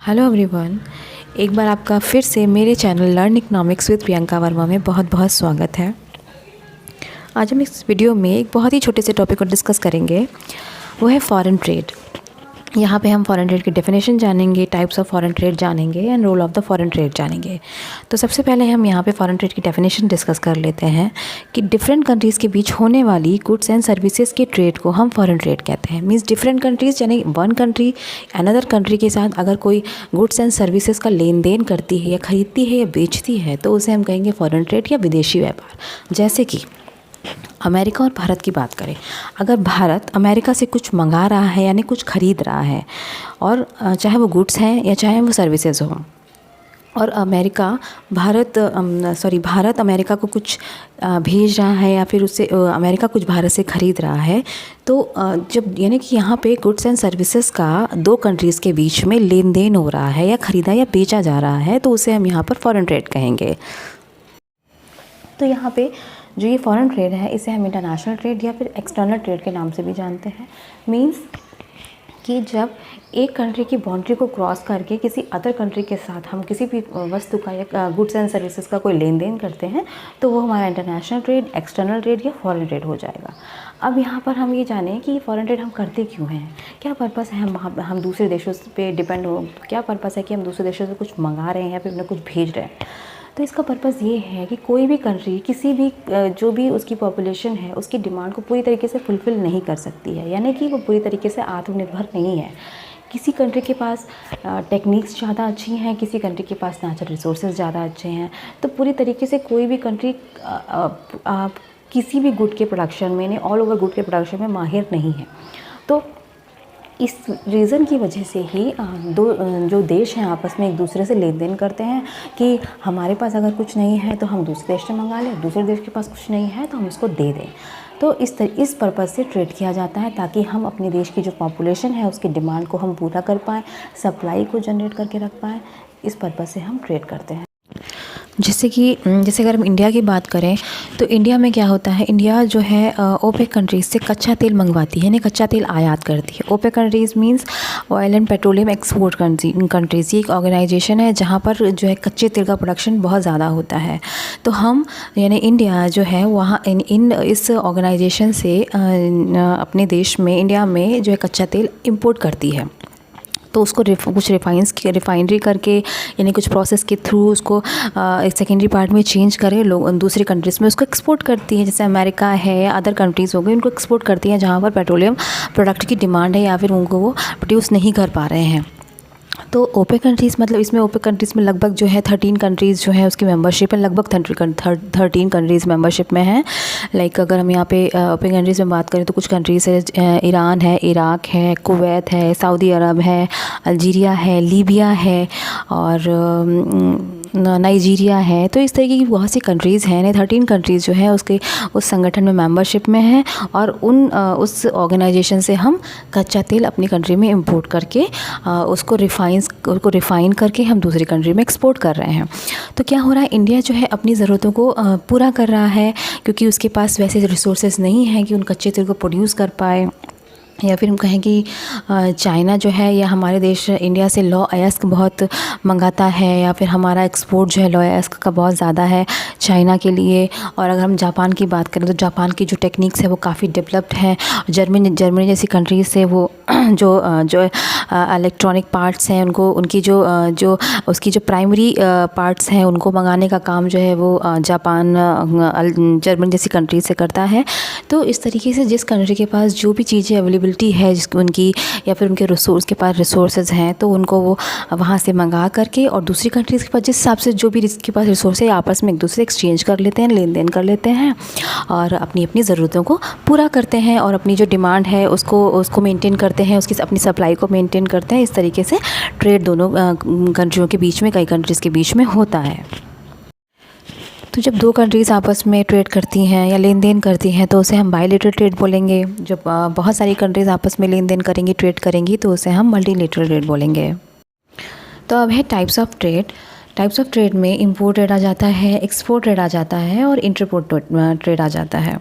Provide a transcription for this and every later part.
Hello everyone. एक बार आपका फिर से मेरे channel learn economics with Priyanka Verma में बहुत बहुत स्वागत है। आज हम इस वीडियो में एक बहुत ही छोटे से टॉपिक को डिस्कस करेंगे, वो है फॉरेन ट्रेड। यहाँ पे हम फॉरेन ट्रेड की डेफिनेशन जानेंगे, टाइप्स ऑफ फॉरेन ट्रेड जानेंगे and role of the foreign trade जानेंगे। तो सबसे पहले हम यहाँ पे फॉरेन ट्रेड की डेफिनेशन डिस्कस कर लेते हैं कि डिफरेंट कंट्रीज़ के बीच होने वाली गुड्स एंड सर्विसेज के ट्रेड को हम फॉरेन ट्रेड कहते हैं। मीन्स डिफरेंट कंट्रीज़ यानी वन कंट्री अनदर कंट्री के साथ अगर कोई गुड्स एंड सर्विसेज का लेन देन करती है या ख़रीदती है या बेचती है तो उसे हम कहेंगे फॉरेन ट्रेड या विदेशी व्यापार। जैसे कि अमेरिका और भारत की बात करें, अगर भारत अमेरिका से कुछ मंगा रहा है यानी कुछ ख़रीद रहा है, और चाहे वो गुड्स हैं या चाहे वो सर्विसेज हों, और भारत अमेरिका को कुछ भेज रहा है या फिर उससे अमेरिका कुछ भारत से ख़रीद रहा है, तो जब यानी कि यहाँ पे गुड्स एंड सर्विसेज का दो कंट्रीज़ के बीच में लेन देन हो रहा है या ख़रीदा या बेचा जा रहा है तो उसे हम यहाँ पर फॉरेन ट्रेड कहेंगे। तो यहाँ पे जो ये फॉरेन ट्रेड है इसे हम इंटरनेशनल ट्रेड या फिर एक्सटर्नल ट्रेड के नाम से भी जानते हैं। मींस कि जब एक कंट्री की बाउंड्री को क्रॉस करके किसी अदर कंट्री के साथ हम किसी भी वस्तु का या गुड्स एंड सर्विसेज का कोई लेन देन करते हैं तो वो हमारा इंटरनेशनल ट्रेड, एक्सटर्नल ट्रेड या फॉरेन ट्रेड हो जाएगा। अब यहाँ पर हम ये जानें कि फॉरेन ट्रेड हम करते क्यों हैं, क्या पर्पस है हम दूसरे देशों पे डिपेंड हो, क्या पर्पस है कि हम दूसरे देशों से कुछ मंगा रहे हैं या फिर उन्हें कुछ भेज रहे हैं। तो इसका पर्पज़ ये है कि कोई भी कंट्री किसी भी जो भी उसकी पॉपुलेशन है उसकी डिमांड को पूरी तरीके से फुलफ़िल नहीं कर सकती है, यानी कि वो पूरी तरीके से आत्मनिर्भर नहीं है। किसी कंट्री के पास टेक्निक्स ज़्यादा अच्छी हैं, किसी कंट्री के पास नेचुरल रिसोर्सेज ज़्यादा अच्छे हैं, तो पूरी तरीके से कोई भी कंट्री किसी भी गुड के प्रोडक्शन में, ऑल ओवर गुड के प्रोडक्शन में माहिर नहीं है। तो इस रीज़न की वजह से ही जो देश हैं आपस में एक दूसरे से लेन देन करते हैं कि हमारे पास अगर कुछ नहीं है तो हम दूसरे देश से मंगा लें, दूसरे देश के पास कुछ नहीं है तो हम इसको दे दें। तो इस पर्पज़ से ट्रेड किया जाता है ताकि हम अपने देश की जो पॉपुलेशन है उसकी डिमांड को हम पूरा कर पाएँ, सप्लाई को जनरेट करके रख पाएँ। इस पर्पज़ से हम ट्रेड करते हैं। जैसे अगर हम इंडिया की बात करें तो इंडिया में क्या होता है, इंडिया जो है ओपेक कंट्रीज़ से कच्चा तेल मंगवाती है, यानी कच्चा तेल आयात करती है। OPEC countries means oil and petroleum export countries. ये एक ऑर्गेनाइजेशन है जहाँ पर जो है कच्चे तेल का प्रोडक्शन बहुत ज़्यादा होता है। तो हम यानी इंडिया जो है वहाँ इस ऑर्गेनाइजेशन से अपने देश में इंडिया में जो है कच्चा तेल इम्पोर्ट करती है। तो उसको कुछ रिफाइनरी करके यानी कुछ प्रोसेस के थ्रू उसको एक सेकेंडरी पार्ट में चेंज करे लोग दूसरी कंट्रीज़ में उसको एक्सपोर्ट करती है। जैसे अमेरिका है या अदर कंट्रीज़ हो गई, उनको एक्सपोर्ट करती हैं जहाँ पर पेट्रोलियम प्रोडक्ट की डिमांड है या फिर उनको वो प्रोड्यूस नहीं कर पा रहे हैं। तो ओपेक कंट्रीज़ मतलब इसमें ओपेक कंट्रीज़ में लगभग जो है 13 कंट्रीज़ जो है उसकी मेंबरशिप है, लगभग 13 कंट्रीज़ मेंबरशिप में हैं। लाइक अगर हम यहाँ पे ओपेक कंट्रीज़ में बात करें तो कुछ कंट्रीज़ है, ईरान है, इराक है, कुवैत है, सऊदी अरब है, अल्जीरिया है, लीबिया है और नाइजीरिया है। तो इस तरीके की बहुत सी कंट्रीज़ हैं, 13 कंट्रीज़ जो है उस संगठन में मेंबरशिप में हैं और उस ऑर्गेनाइजेशन से हम कच्चा तेल अपनी कंट्री में इंपोर्ट करके उसको रिफ़ाइन करके हम दूसरी कंट्री में एक्सपोर्ट कर रहे हैं। तो क्या हो रहा है, इंडिया जो है अपनी ज़रूरतों को पूरा कर रहा है क्योंकि उसके पास वैसे रिसोर्सेज नहीं हैं कि उन कच्चे तेल को प्रोड्यूस कर पाए। या फिर हम कहें कि चाइना जो है या हमारे देश इंडिया से लॉ अयस्क बहुत मंगाता है, या फिर हमारा एक्सपोर्ट जो है लॉ अयस्क का बहुत ज़्यादा है चाइना के लिए। और अगर हम जापान की बात करें तो जापान की जो टेक्निक्स है वो काफ़ी डेवलप्ड है। जर्मनी जैसी कंट्रीज से वो जो इलेक्ट्रॉनिक पार्ट्स हैं उनकी उसकी जो प्राइमरी पार्ट्स हैं उनको मंगाने का काम जो है वो जर्मनी जैसी कंट्रीज से करता है। तो इस तरीके से जिस कंट्री के पास जो भी चीज़ें अवेलेबिलिटी है उनकी या फिर उनके के पास रिसोर्सेज हैं तो उनको वो वहाँ से मंगा करके और दूसरी कंट्रीज़ के पास जिस हिसाब से जो भी इसके पास रिसोर्स है आपस में एक दूसरे एक्सचेंज कर लेते हैं, लेन देन कर लेते हैं और अपनी अपनी ज़रूरतों को पूरा करते हैं और अपनी जो डिमांड है उसको मेंटेन करते हैं, उसकी अपनी सप्लाई को मेंटेन करते हैं। इस तरीके से ट्रेड दोनों कंट्रियों के बीच में, कई कंट्रीज़ के बीच में होता है। तो जब दो कंट्रीज़ आपस में ट्रेड करती हैं या लेन देन करती हैं तो उसे हम बायलैटरल ट्रेड बोलेंगे। जब बहुत सारी कंट्रीज़ आपस में लेन देन करेंगी, ट्रेड करेंगी तो उसे हम मल्टीलैटरल ट्रेड बोलेंगे। तो अब है types of trade. Types of trade में इंपोर्ट ट्रेड आ जाता है, एक्सपोर्ट ट्रेड आ जाता है और इंटरपोर्ट ट्रेड आ जाता है।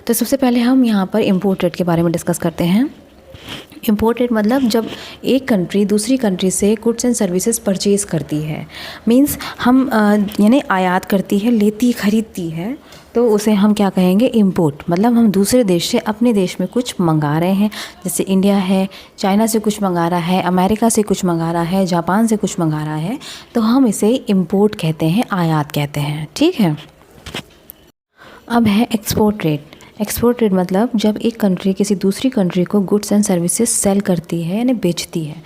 तो सबसे पहले हम यहाँ पर इंपोर्ट ट्रेड के बारे में डिस्कस करते हैं। इम्पोर्टेड मतलब जब एक कंट्री दूसरी कंट्री से गुड्स एंड सर्विसेज परचेज़ करती है, मींस हम यानी आयात करती है, लेती खरीदती है, तो उसे हम क्या कहेंगे, इम्पोर्ट। मतलब हम दूसरे देश से अपने देश में कुछ मंगा रहे हैं, जैसे इंडिया है चाइना से कुछ मंगा रहा है, अमेरिका से कुछ मंगा रहा है, जापान से कुछ मंगा रहा है, तो हम इसे इम्पोर्ट कहते हैं, आयात कहते हैं। ठीक है। अब है एक्सपोर्ट ट्रेड। एक्सपोर्ट ट्रेड मतलब जब एक कंट्री किसी दूसरी कंट्री को गुड्स एंड सर्विसेज सेल करती है यानी बेचती है।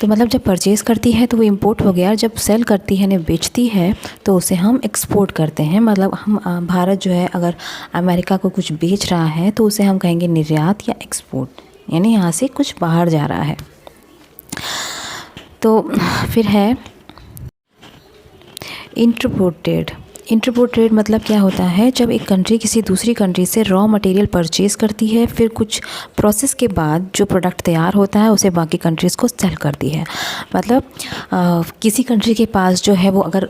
तो मतलब जब परचेज़ करती है तो वो इम्पोर्ट हो गया, जब सेल करती है यानी बेचती है तो उसे हम एक्सपोर्ट करते हैं। मतलब हम भारत जो है अगर अमेरिका को कुछ बेच रहा है तो उसे हम कहेंगे निर्यात या एक्सपोर्ट, यानी यहाँ से कुछ बाहर जा रहा है। तो फिर है इंटरपोर्ट ट्रेड। इंटरपोर्ट ट्रेड मतलब क्या होता है, जब एक कंट्री किसी दूसरी कंट्री से रॉ मटेरियल परचेज़ करती है, फिर कुछ प्रोसेस के बाद जो प्रोडक्ट तैयार होता है उसे बाकी कंट्रीज़ को सेल करती है। मतलब किसी कंट्री के पास जो है वो अगर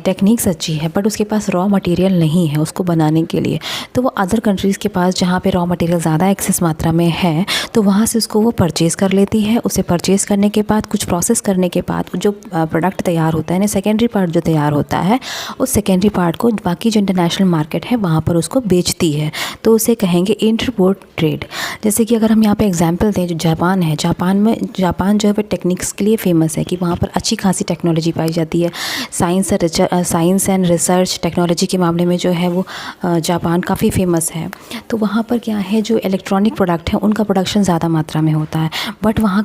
टेक्निक्स अच्छी है बट उसके पास रॉ मटेरियल नहीं है उसको बनाने के लिए, तो वो अदर कंट्रीज़ के पास जहाँ पे रॉ मटेरियल ज़्यादा एक्सेस मात्रा में है तो वहाँ से उसको वो परचेज़ कर लेती है। उसे परचेज़ करने के बाद कुछ प्रोसेस करने के बाद जो प्रोडक्ट तैयार होता है, यानी सेकेंडरी पार्ट जो तैयार होता है, उस सेकेंडरी पार्ट को बाकी जो इंटरनेशनल मार्केट है वहाँ पर उसको बेचती है, तो उसे कहेंगे इंटरपोर्ट ट्रेड। जैसे कि अगर हम यहाँ पे एग्जांपल दें, जो जापान है, जापान जो है वो टेक्निक्स के लिए फ़ेमस है कि वहाँ पर अच्छी खासी टेक्नोलॉजी पाई जाती है। साइंस एंड रिसर्च टेक्नोलॉजी के मामले में जो है वो जापान काफ़ी फ़ेमस है। तो वहाँ पर क्या है, जो इलेक्ट्रॉनिक प्रोडक्ट हैं उनका प्रोडक्शन ज़्यादा मात्रा में होता है, बट वहाँ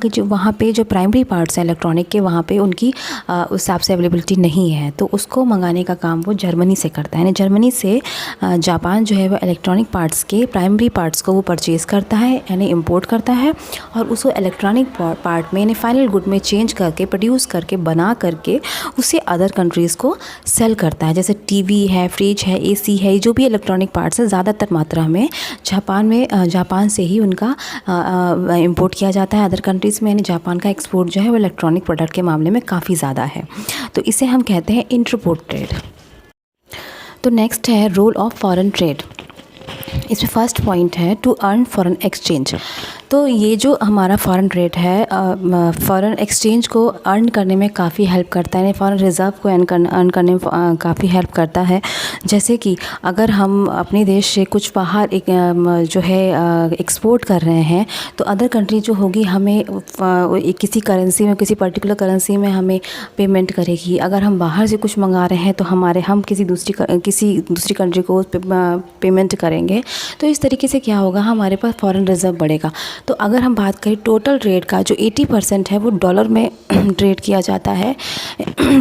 पे जो प्राइमरी पार्ट्स हैं इलेक्ट्रॉनिक के, वहाँ पे उनकी उस हिसाब से अवेलेबिलिटी नहीं है, तो उसको मंगाने का काम वो जर्मनी से करता है। यानी जर्मनी से जापान जो है वो इलेक्ट्रॉनिक पार्ट्स के प्राइमरी पार्ट्स को वो परचेज़ करता है यानी इंपोर्ट करता है, और उसको इलेक्ट्रॉनिक पार्ट में यानी फाइनल गुड में चेंज करके, प्रोड्यूस करके, बना करके उसे अदर कंट्रीज़ को सेल करता है। जैसे टीवी है, फ्रिज है, एसी है, जो भी इलेक्ट्रॉनिक पार्ट्स है ज़्यादातर मात्रा में जापान से ही उनका इंपोर्ट किया जाता है अदर कंट्रीज़ में। यानी जापान का एक्सपोर्ट जो है वो इलेक्ट्रॉनिक प्रोडक्ट के मामले में काफ़ी ज़्यादा है, तो इसे हम कहते हैं इंटरपोर्ट ट्रेड। तो नेक्स्ट है रोल ऑफ फॉरेन ट्रेड। इसमें फर्स्ट पॉइंट है टू अर्न फॉरेन एक्सचेंज। तो ये जो हमारा फॉरेन ट्रेड है, फॉरेन एक्सचेंज को अर्न करने में काफ़ी हेल्प करता है, फॉरेन रिज़र्व को अर्न करने में काफ़ी हेल्प करता है। जैसे कि अगर हम अपने देश से कुछ बाहर जो है एक्सपोर्ट कर रहे हैं, तो अदर कंट्री जो होगी हमें किसी करेंसी में, किसी पर्टिकुलर करेंसी में हमें पेमेंट करेगी। अगर हम बाहर से कुछ मंगा रहे हैं तो हम किसी दूसरी कंट्री को पेमेंट करेंगे, तो इस तरीके से क्या होगा, हमारे पास फॉरेन रिज़र्व बढ़ेगा। तो अगर हम बात करें टोटल ट्रेड का, जो 80% है वो डॉलर में ट्रेड किया जाता है,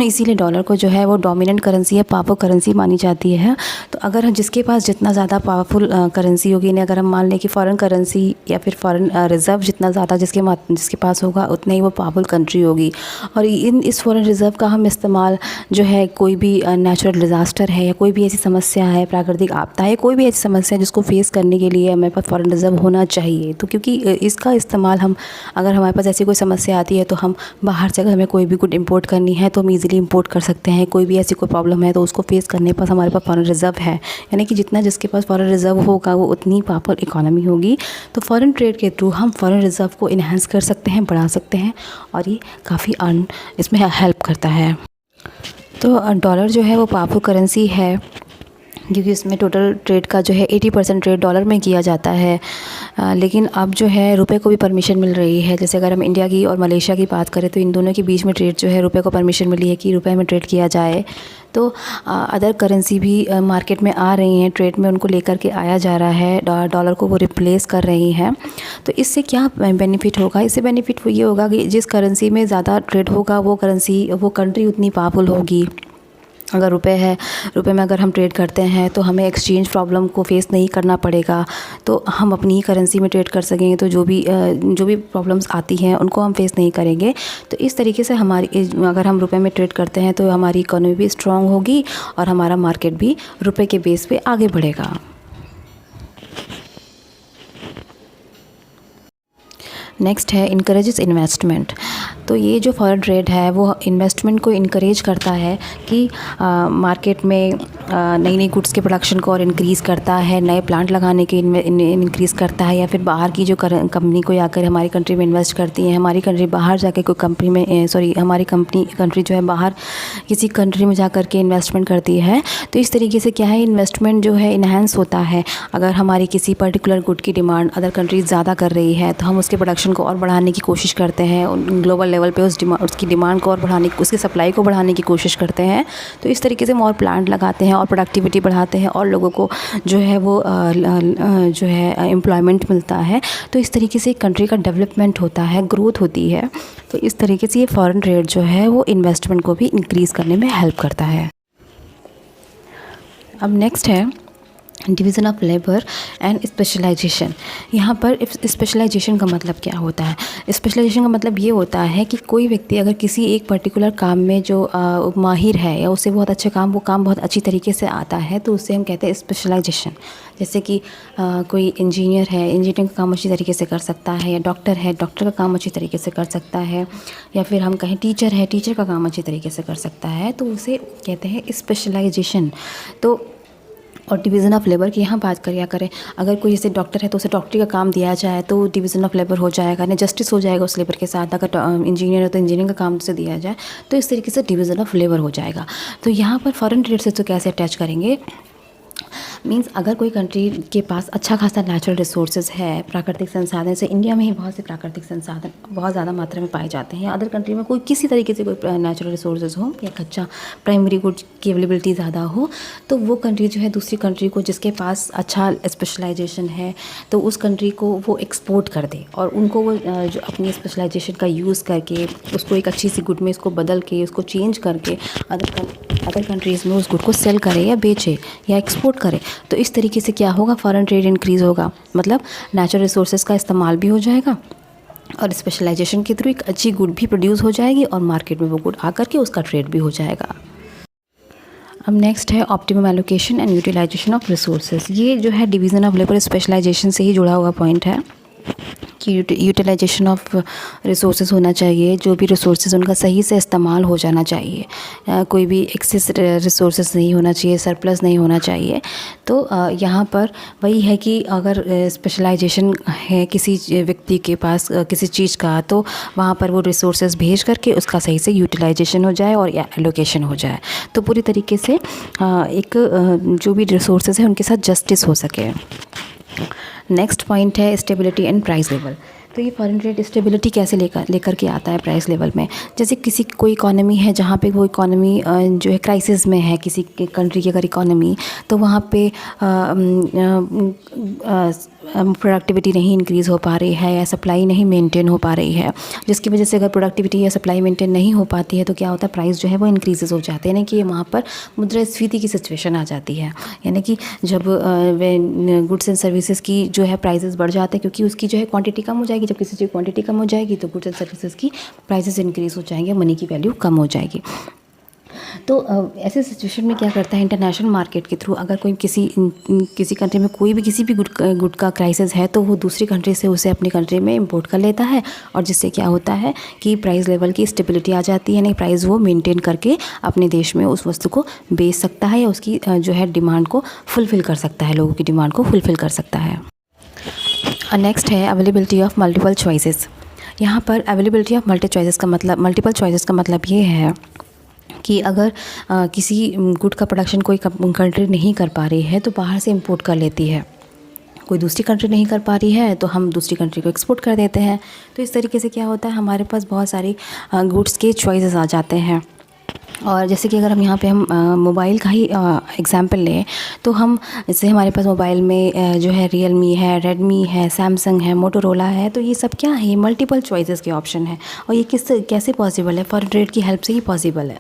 इसीलिए डॉलर को जो है वो डोमिनेंट करेंसी है, पावरफुल करेंसी मानी जाती है। तो अगर जिसके पास जितना ज़्यादा पावरफुल करेंसी होगी, यानी अगर हम मान लें कि फॉरेन करेंसी या फिर फॉरेन रिज़र्व जितना ज़्यादा जिसके पास होगा उतना ही वो पावरफुल कंट्री होगी। और इस फॉरेन रिज़र्व का हम इस्तेमाल जो है, कोई भी नेचुरल डिज़ास्टर है या कोई भी ऐसी समस्या है, प्राकृतिक आपदा है, कोई भी ऐसी समस्या है जिसको फेस करने के लिए हमारे पास फॉरेन रिज़र्व होना चाहिए। तो क्योंकि इसका इस्तेमाल अगर हमारे पास ऐसी कोई समस्या आती है तो हम बाहर से अगर हमें कोई भी गुड इंपोर्ट करनी है तो हम इजीली इंपोर्ट कर सकते हैं। कोई भी ऐसी कोई प्रॉब्लम है तो उसको फेस करने पर हमारे पास फॉरेन रिज़र्व है, यानी कि जितना जिसके पास फॉरेन रिज़र्व होगा वो उतनी पावरफुल इकोनॉमी होगी। तो फॉरेन ट्रेड के थ्रू हम फॉरेन रिज़र्व को इन्हांस कर सकते हैं, बढ़ा सकते हैं, और ये काफ़ी इसमें हेल्प करता है। तो डॉलर जो है वो पावरफुल करेंसी है, क्योंकि इसमें टोटल ट्रेड का जो है 80% ट्रेड डॉलर में किया जाता है। लेकिन अब जो है रुपए को भी परमिशन मिल रही है। जैसे अगर हम इंडिया की और मलेशिया की बात करें तो इन दोनों के बीच में ट्रेड जो है रुपए को परमिशन मिली है कि रुपए में ट्रेड किया जाए। तो अदर करेंसी भी मार्केट में आ रही हैं, ट्रेड में उनको लेकर के आया जा रहा है, डॉलर को वो रिप्लेस कर रही हैं। तो इससे क्या बेनिफिट होगा, इससे बेनिफिट ये होगा कि जिस करेंसी में ज़्यादा ट्रेड होगा वो कंट्री उतनी पावरफुल होगी। अगर रुपए में अगर हम ट्रेड करते हैं तो हमें एक्सचेंज प्रॉब्लम को फेस नहीं करना पड़ेगा, तो हम अपनी ही करेंसी में ट्रेड कर सकेंगे, तो जो भी प्रॉब्लम्स आती हैं उनको हम फेस नहीं करेंगे। तो इस तरीके से अगर हम रुपए में ट्रेड करते हैं तो हमारी इकोनॉमी भी स्ट्रॉन्ग होगी और हमारा मार्केट भी रुपए के बेस पे आगे बढ़ेगा। नेक्स्ट है इनकरेजेस इन्वेस्टमेंट। तो ये जो फॉरेन ट्रेड है वो इन्वेस्टमेंट को इनकरेज करता है कि मार्केट में नई नई गुड्स के प्रोडक्शन को और इंक्रीज़ करता है, नए प्लांट लगाने के इंक्रीज़ करता है, या फिर बाहर की जो कंपनी कोई आकर हमारी कंट्री में इन्वेस्ट करती है, हमारी कंट्री बाहर जाके कोई कंपनी में हमारी कंट्री जो है बाहर किसी कंट्री में जा कर के इन्वेस्टमेंट करती है। तो इस तरीके से क्या है, इन्वेस्टमेंट जो है इन्हांस होता है। अगर हमारी किसी पर्टिकुलर गुड की डिमांड अदर कंट्रीज़ ज़्यादा कर रही है तो हम उसके प्रोडक्शन को और बढ़ाने की कोशिश करते हैं, ग्लोबल लेवल पे उसकी डिमांड को और बढ़ाने की, उसकी सप्लाई को बढ़ाने की कोशिश करते हैं। तो इस तरीके से हम और प्लांट लगाते हैं और प्रोडक्टिविटी बढ़ाते हैं और लोगों को जो है वो जो है एम्प्लॉयमेंट मिलता है। तो इस तरीके से एक कंट्री का डेवलपमेंट होता है, ग्रोथ होती है। तो इस तरीके से ये फॉरेन ट्रेड जो है वो इन्वेस्टमेंट को भी इंक्रीज़ करने में हेल्प करता है। अब नेक्स्ट है division of labour and specialization. यहाँ पर स्पेशलाइजेशन का मतलब क्या होता है? स्पेशलाइजेशन का मतलब ये होता है कि कोई व्यक्ति अगर किसी एक पर्टिकुलर काम में जो माहिर है या उसे बहुत अच्छे वो काम बहुत अच्छी तरीके से आता है, तो उसे हम कहते हैं स्पेशलाइजेशन। जैसे कि कोई इंजीनियर है, इंजीनियरिंग का काम अच्छी तरीके से कर सकता है, या डॉक्टर है, डॉक्टर का काम अच्छी तरीके से कर सकता है, या फिर हम कहें टीचर है, टीचर का काम अच्छी तरीके से कर सकता है, तो उसे कहते हैं स्पेशलाइजेशन। तो और डिवीज़न ऑफ लेबर की यहाँ बात करें, अगर कोई जैसे डॉक्टर है तो उसे डॉक्टरी का काम दिया जाए तो डिवीज़न ऑफ लेबर हो जाएगा, ना जस्टिस हो जाएगा उस लेबर के साथ। अगर इंजीनियर है तो इंजीनियरिंग का काम उसे दिया जाए तो इस तरीके से डिवीज़न ऑफ लेबर हो जाएगा। तो यहाँ पर फॉरेन ट्रेड से तो कैसे अटैच करेंगे, मींस अगर कोई कंट्री के पास अच्छा खासा नेचुरल रिसोर्सेज है, प्राकृतिक संसाधन, जैसे इंडिया में ही बहुत से प्राकृतिक संसाधन बहुत ज़्यादा मात्रा में पाए जाते हैं, अदर कंट्री में कोई किसी तरीके से कोई नेचुरल रिसोर्सेज हो या कच्चा प्राइमरी गुड्स की अवेलेबिलिटी ज़्यादा हो, तो वो कंट्री जो है दूसरी कंट्री को जिसके पास अच्छा स्पेशलाइजेशन है तो उस कंट्री को वो एक्सपोर्ट कर दे, और उनको वो जो अपनी स्पेशलाइजेशन का यूज़ करके उसको एक अच्छी सी गुड में इसको बदल के उसको चेंज करके अदर कंट्रीज़ में उस गुड को सेल करे या बेचे या एक्सपोर्ट करे। तो इस तरीके से क्या होगा, फॉरेन ट्रेड इंक्रीज़ होगा, मतलब नेचुरल रिसोर्सेज का इस्तेमाल भी हो जाएगा और स्पेशलाइजेशन के थ्रू एक अच्छी गुड भी प्रोड्यूस हो जाएगी और मार्केट में वो गुड आकर के उसका ट्रेड भी हो जाएगा। अब नेक्स्ट है optimum allocation and utilization of resources. ये जो है डिवीज़न ऑफ लेबर स्पेशलाइजेशन से ही जुड़ा हुआ पॉइंट है कि यूटिलाइजेशन ऑफ रिसोर्सेज होना चाहिए। जो भी रिसोर्सेज उनका सही से इस्तेमाल हो जाना चाहिए, कोई भी एक्सेस रिसोर्सेज नहीं होना चाहिए, सरप्लस नहीं होना चाहिए। तो यहाँ पर वही है कि अगर स्पेशलाइजेशन है किसी व्यक्ति के पास किसी चीज़ का, तो वहाँ पर वो रिसोर्सेज भेज करके उसका सही से यूटिलाइजेशन हो जाए और या एलोकेशन हो जाए, तो पूरी तरीके से एक जो भी रिसोर्सेज है उनके साथ जस्टिस हो सके। नेक्स्ट पॉइंट है स्टेबिलिटी एंड प्राइस लेवल। तो ये फॉरेन ट्रेड स्टेबिलिटी कैसे लेकर के आता है प्राइस लेवल में। जैसे कोई इकोनॉमी है जहाँ पे वो इकोनॉमी जो है क्राइसिस में है, किसी कंट्री की अगर इकोनॉमी, तो वहाँ पे प्रोडक्टिविटी नहीं इंक्रीज़ हो पा रही है या सप्लाई नहीं मेंटेन हो पा रही है, जिसकी वजह से अगर प्रोडक्टिविटी या सप्लाई मेंटेन नहीं हो पाती है तो क्या होता है, प्राइस जो है वो इंक्रीज़ हो जाते हैं। यानी कि वहाँ पर मुद्रास्फीति की सिचुएशन आ जाती है, यानी कि जब गुड्स एंड सर्विसेज की जो है प्राइसेस बढ़ जाते हैं, क्योंकि उसकी जो है क्वांटिटी कम हो जाएगी। जब किसी चीज़ की क्वांटिटी कम हो जाएगी तो गुड्स एंड सर्विसेज की प्राइसेस इंक्रीज़ हो जाएंगे, मनी की वैल्यू कम हो जाएगी। तो ऐसे सिचुएशन में क्या करता है, इंटरनेशनल मार्केट के थ्रू अगर कोई किसी कंट्री में कोई भी किसी भी गुड का क्राइसिस है तो वो दूसरी कंट्री से उसे अपनी कंट्री में इंपोर्ट कर लेता है, और जिससे क्या होता है कि प्राइस लेवल की स्टेबिलिटी आ जाती है, यानी प्राइस वो मेंटेन करके अपने देश में उस वस्तु को बेच सकता है या उसकी जो है डिमांड को फुलफ़िल कर सकता है, लोगों की डिमांड को फुलफ़िल कर सकता है। नेक्स्ट है अवेलेबिलिटी ऑफ मल्टीपल चॉइसेस। यहाँ पर अवेलेबिलिटी ऑफ मल्टीपल चॉइसेस का मतलब ये है कि अगर किसी गुड का प्रोडक्शन कोई कंट्री नहीं कर पा रही है तो बाहर से इंपोर्ट कर लेती है, कोई दूसरी कंट्री नहीं कर पा रही है तो हम दूसरी कंट्री को एक्सपोर्ट कर देते हैं। तो इस तरीके से क्या होता है, हमारे पास बहुत सारी गुड्स के चॉइसेस आ जाते हैं। और जैसे कि अगर हम यहाँ पे हम मोबाइल का ही एग्ज़ाम्पल लें तो हम जैसे हमारे पास मोबाइल में जो है रियलमी है, रेडमी है, सैमसंग है, मोटोरोला है, तो ये सब क्या है, ये मल्टीपल चॉइसेस के ऑप्शन है। और ये कैसे पॉसिबल है, फॉरेन ट्रेड की हेल्प से ही पॉसिबल है।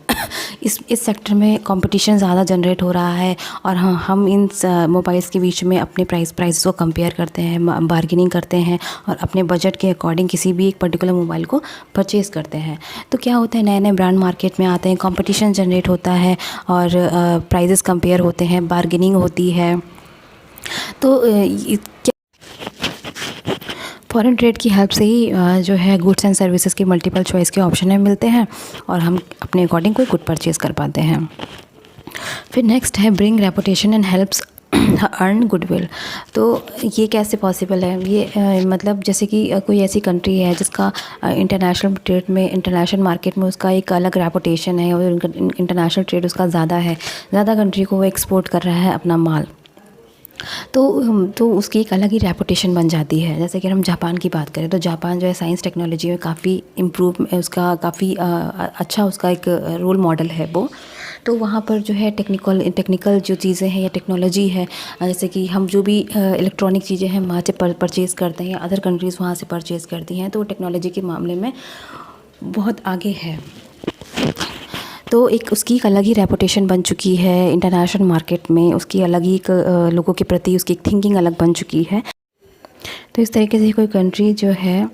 इस सेक्टर में कंपटीशन ज़्यादा जनरेट हो रहा है और हम इन मोबाइल्स के बीच में अपने प्राइस को कंपेयर करते हैं, बार्गेनिंग करते हैं और अपने बजट के अकॉर्डिंग किसी भी एक पर्टिकुलर मोबाइल को परचेज़ करते हैं। तो क्या होता है, नए नए ब्रांड मार्केट में आते हैं, कंपटीशन जनरेट होता है और प्राइसेस कंपेयर होते हैं, बार्गेनिंग होती है। तो फॉरेन ट्रेड की हेल्प से ही जो है गुड्स एंड सर्विसेज के मल्टीपल चॉइस के ऑप्शन में मिलते हैं और हम अपने अकॉर्डिंग कोई गुड परचेज़ कर पाते हैं। फिर नेक्स्ट है bring reputation and helps earn goodwill. तो ये कैसे पॉसिबल है? ये मतलब जैसे कि कोई ऐसी कंट्री है जिसका इंटरनेशनल ट्रेड में, इंटरनेशनल मार्केट में उसका एक अलग रेपुटेशन है और इंटरनेशनल ट्रेड उसका ज़्यादा है, ज़्यादा कंट्री को वो एक्सपोर्ट कर रहा है अपना माल, तो उसकी एक अलग ही रेपुटेशन बन जाती है। जैसे कि हम जापान की बात करें तो जापान जो है साइंस टेक्नोलॉजी में काफ़ी इम्प्रूव, उसका काफ़ी अच्छा उसका एक रोल मॉडल है वो। तो वहाँ पर जो है टेक्निकल जो चीज़ें हैं या टेक्नोलॉजी है, जैसे कि हम जो भी इलेक्ट्रॉनिक चीज़ें हैं वहाँ से परचेज़ करते हैं या अदर कंट्रीज़ वहाँ से परचेज़ करती हैं, तो टेक्नोलॉजी के मामले में बहुत आगे है। तो एक उसकी एक अलग ही रेपुटेशन बन चुकी है इंटरनेशनल मार्केट में, उसकी अलग ही एक लोगों के प्रति उसकी एक थिंकिंग अलग बन चुकी है। तो इस तरीके से कोई कंट्री जो है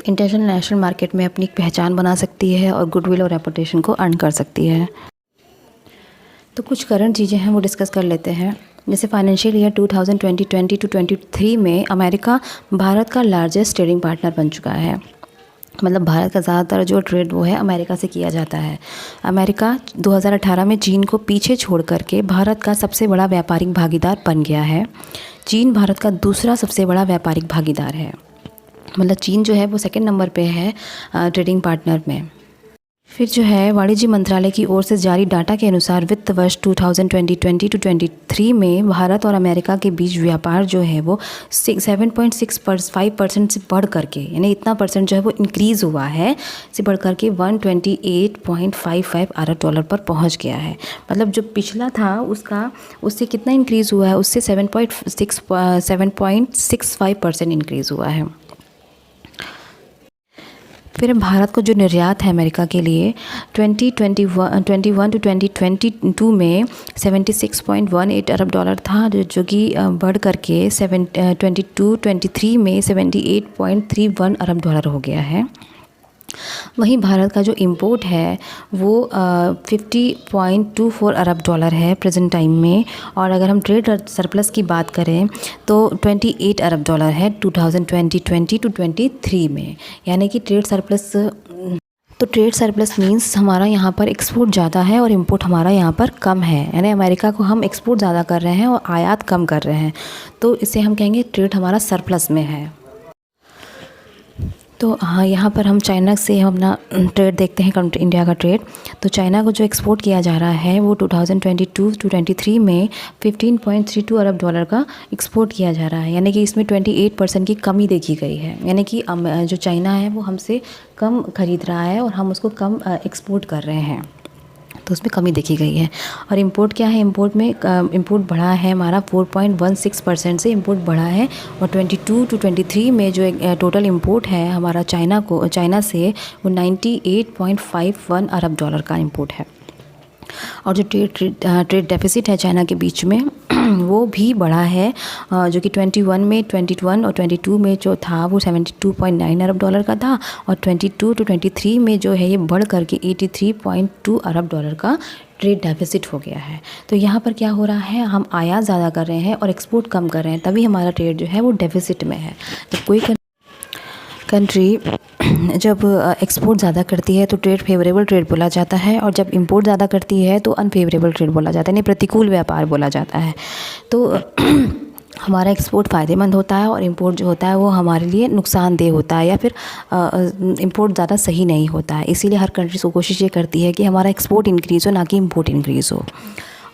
इंटरनेशनल मार्केट में अपनी एक पहचान बना सकती है और गुडविल और रेपुटेशन को अर्न कर सकती है। तो कुछ करंट चीज़ें हैं वो डिस्कस कर लेते हैं। जैसे फाइनेंशियल ईयर 2020 टू 23 में अमेरिका भारत का लार्जेस्ट ट्रेडिंग पार्टनर बन चुका है। मतलब भारत का ज़्यादातर जो ट्रेड वो है अमेरिका से किया जाता है। अमेरिका 2018 में चीन को पीछे छोड़ करके भारत का सबसे बड़ा व्यापारिक भागीदार बन गया है। चीन भारत का दूसरा सबसे बड़ा व्यापारिक भागीदार है। मतलब चीन जो है वो सेकंड नंबर पे है ट्रेडिंग पार्टनर में। फिर जो है वाणिज्य मंत्रालय की ओर से जारी डाटा के अनुसार वित्त वर्ष 2020 टू 23 में भारत और अमेरिका के बीच व्यापार जो है वो 7.65% से बढ़ करके, यानी इतना परसेंट जो है वो इंक्रीज़ हुआ है, से बढ़ करके 128.55 अरब डॉलर पर पहुंच गया है। मतलब जो पिछला था उससे कितना इंक्रीज़ हुआ है? उससे 7.65% इंक्रीज़ हुआ है। फिर भारत को जो निर्यात है अमेरिका के लिए 2021 टू 2022 में 76.18 अरब डॉलर था, जो कि बढ़ करके 22-23 में 78.31 अरब डॉलर हो गया है। वहीं भारत का जो इंपोर्ट है वो 50.24 अरब डॉलर है प्रेजेंट टाइम में। और अगर हम ट्रेड सरप्लस की बात करें तो 28 अरब डॉलर है 2020 टू 23 में। यानी कि ट्रेड सरप्लस, तो ट्रेड सरप्लस मींस हमारा यहाँ पर एक्सपोर्ट ज़्यादा है और इंपोर्ट हमारा यहाँ पर कम है। यानी अमेरिका को हम एक्सपोर्ट ज़्यादा कर रहे हैं और आयात कम कर रहे हैं, तो इसे हम कहेंगे ट्रेड हमारा सरप्लस में है। तो हाँ, यहाँ पर हम चाइना से हम अपना ट्रेड देखते हैं, इंडिया का ट्रेड। तो चाइना को जो एक्सपोर्ट किया जा रहा है वो 2022 टू 23 में 15.32 अरब डॉलर का एक्सपोर्ट किया जा रहा है। यानी कि इसमें 28% की कमी देखी गई है। यानी कि जो चाइना है वो हमसे कम ख़रीद रहा है और हम उसको कम एक्सपोर्ट कर रहे हैं, तो उसमें कमी देखी गई है। और इंपोर्ट क्या है? इंपोर्ट में इंपोर्ट बढ़ा है हमारा 4.16% से इंपोर्ट बढ़ा है। और 22 टू 23 में जो टोटल इंपोर्ट है हमारा चाइना से वो 98.51 अरब डॉलर का इंपोर्ट है। और जो ट्रेड डेफिसिट है चाइना के बीच में वो भी बढ़ा है, जो कि 21 और 22 में जो था वो 72.9 अरब डॉलर का था। और 22 टू 23 में जो है ये बढ़ करके 83.2 अरब डॉलर का ट्रेड डेफिसिट हो गया है। तो यहाँ पर क्या हो रहा है? हम आयात ज़्यादा कर रहे हैं और एक्सपोर्ट कम कर रहे हैं, तभी हमारा ट्रेड जो है वो डेफिसिट में है। तो कोई कंट्री जब एक्सपोर्ट ज़्यादा करती है तो ट्रेड फेवरेबल ट्रेड बोला जाता है, और जब इंपोर्ट ज़्यादा करती है तो अनफेवरेबल ट्रेड बोला जाता है, यानी प्रतिकूल व्यापार बोला जाता है। तो हमारा एक्सपोर्ट फ़ायदेमंद होता है और इंपोर्ट जो होता है वो हमारे लिए नुकसानदेह होता है, या फिर इंपोर्ट ज़्यादा सही नहीं होता है। इसीलिए हर कंट्री को कोशिश ये करती है कि हमारा एक्सपोर्ट इंक्रीज़ हो, ना कि इंपोर्ट इंक्रीज़ हो।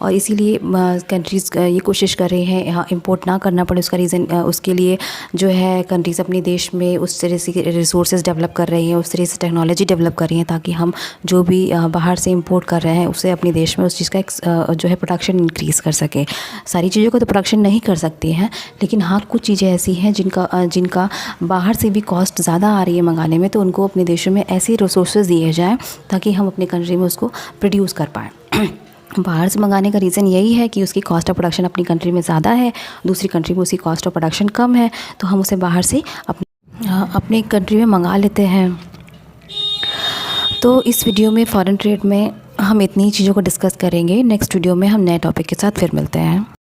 और इसीलिए कंट्रीज़ ये कोशिश कर रहे हैं यहाँ इंपोर्ट ना करना पड़े। उसका रीज़न, उसके लिए जो है कंट्रीज़ अपने देश में उस तरह से रिसोर्सेज डेवलप कर रही हैं, उस तरह से टेक्नोलॉजी डेवलप कर रही हैं, ताकि हम जो भी बाहर से इंपोर्ट कर रहे हैं उससे अपने देश में उस चीज़ का जो है प्रोडक्शन इंक्रीज़ कर सके। सारी चीज़ों को तो प्रोडक्शन नहीं कर सकती हैं, लेकिन हाँ कुछ चीज़ें ऐसी हैं जिनका बाहर से भी कॉस्ट ज़्यादा आ रही है मंगाने में, तो उनको अपने देशों में ऐसे रिसोर्सेज दिए जाएँ ताकि हम अपने कंट्री में उसको प्रोड्यूस कर पाएँ। बाहर से मंगाने का रीज़न यही है कि उसकी कॉस्ट ऑफ प्रोडक्शन अपनी कंट्री में ज़्यादा है, दूसरी कंट्री में उसकी कॉस्ट ऑफ प्रोडक्शन कम है, तो हम उसे बाहर से अपनी कंट्री में मंगा लेते हैं। तो इस वीडियो में फ़ॉरेन ट्रेड में हम इतनी चीज़ों को डिस्कस करेंगे। नेक्स्ट वीडियो में हम नए टॉपिक के साथ फिर मिलते हैं।